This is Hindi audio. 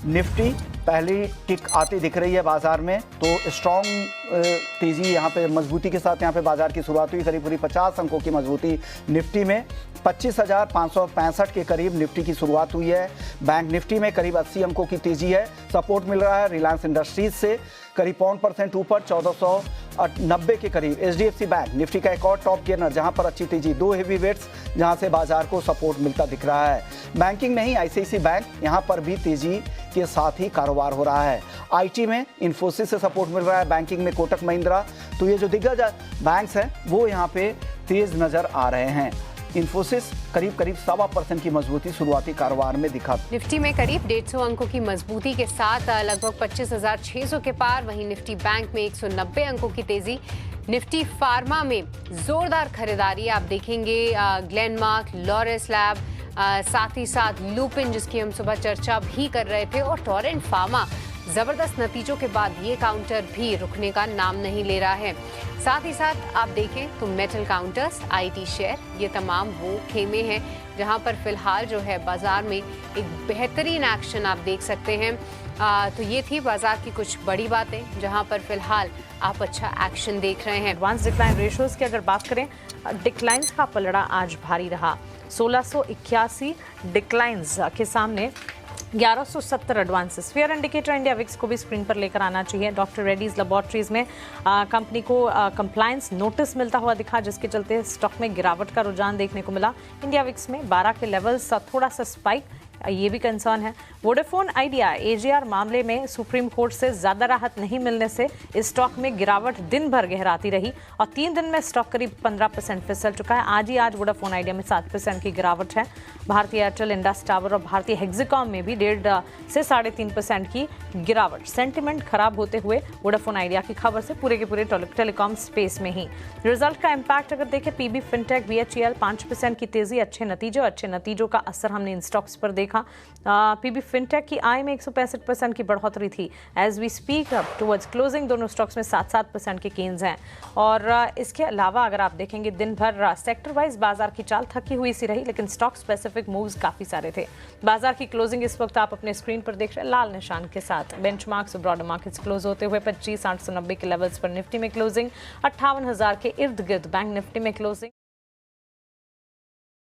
निफ्टी पहली टिक आती दिख रही है बाजार में, तो स्ट्रॉन्ग तेजी यहाँ पे मजबूती के साथ यहाँ पे बाजार की शुरुआत हुई। करीब 50 अंकों की मजबूती निफ्टी में, 25,565 के करीब निफ्टी की शुरुआत हुई है। बैंक निफ्टी में करीब 80 अंकों की तेजी है। सपोर्ट मिल रहा है रिलायंस इंडस्ट्रीज से करीब 0.5% ऊपर 1490 के करीब। एचडीएफसी बैंक निफ्टी का एक और टॉप गेनर, जहां पर अच्छी तेजी, 2 हेवी वेट्स जहां से बाजार को सपोर्ट मिलता दिख रहा है। बैंकिंग में ही आईसीआईसी बैंक, यहां पर भी तेजी के साथ ही कारोबार हो रहा है। आईटी में इन्फोसिस से सपोर्ट मिल रहा है, बैंकिंग में कोटक महिंद्रा। तो ये जो दिग्गज बैंक्स हैं वो यहाँ पे तेज नजर आ रहे हैं। इन्फोसिस करीब 1.25% की मजबूती शुरुआती कारोबार में दिखा। निफ्टी में करीब 150 अंकों की मजबूती के साथ लगभग 25,600 के पार। वहीं निफ्टी बैंक में 190 अंकों की तेजी। निफ्टी फार्मा में जोरदार खरीदारी आप देखेंगे, ग्लेनमार्क, लॉरेस लैब, साथ ही साथ लुपिन जिसकी हम सुबह चर्चा भी कर रहे थे, और टोरेंट फार्मा जबरदस्त नतीजों के बाद ये काउंटर भी रुकने का नाम नहीं ले रहा है। साथ ही साथ आप देखें तो मेटल काउंटर्स, आईटी शेयर, ये तमाम वो खेमे हैं जहां पर फिलहाल जो है बाजार में एक बेहतरीन एक्शन आप देख सकते हैं। तो ये थी बाजार की कुछ बड़ी बातें जहां पर फिलहाल आप अच्छा एक्शन देख रहे हैं। एडवांस डिक्लाइन रेशियोज की अगर बात करें, डिक्लाइंस का पलड़ा आज भारी रहा। 1681 डिक्लाइंस के सामने 1170 advances. Fair indicator India VIX को भी स्क्रीन पर लेकर आना चाहिए। डॉक्टर रेड्डीज लेबोरेटरीज में कंपनी को कंप्लायंस नोटिस मिलता हुआ दिखा, जिसके चलते स्टॉक में गिरावट का रुझान देखने को मिला। इंडिया विक्स में 12 के लेवल्स थोड़ा सा स्पाइक, ये भी कंसर्न है। वोडाफोन आइडिया एजीआर मामले में सुप्रीम कोर्ट से ज्यादा राहत नहीं मिलने से इस स्टॉक में गिरावट दिन भर गहराती रही और 3 दिन में स्टॉक करीब 15% फिसल चुका है। आज वोडाफोन आइडिया में 7% की गिरावट है। भारतीय एयरटेल, इंडस टावर और भारतीय हेक्सिकॉम में भी 1.5 से 3.5% की गिरावट। सेंटिमेंट खराब होते हुए वोडाफोन आइडिया की खबर से पूरे के पूरे टेलीकॉम स्पेस में ही रिजल्ट का इम्पैक्ट अगर देखें, पीबी फिनटेक, बीएचईएल 5% की तेजी, अच्छे नतीजों का असर हमने इन स्टॉक्स पर देखा। पीबी फिनटेक की आय में 165% की बढ़ोतरी थी। As we speak up towards closing दोनों स्टॉक्स में 7% के गेन्स हैं। और इसके अलावा अगर आप देखेंगे दिन भर सेक्टर वाइज बाजार की चाल थकी हुई सी रही, लेकिन स्टॉक स्पेसिफिक मूव्स काफी सारे थे। बाजार की क्लोजिंग इस वक्त आप अपने स्क्रीन पर देख रहे हैं लाल निशान के साथ। बेंचमार्क्स और ब्रॉडर मार्केट्स क्लोज होते हुए 25,890 के लेवल्स पर निफ्टी में क्लोजिंग, 58,000 के इर्द गिर्द बैंक निफ्टी में क्लोजिंग।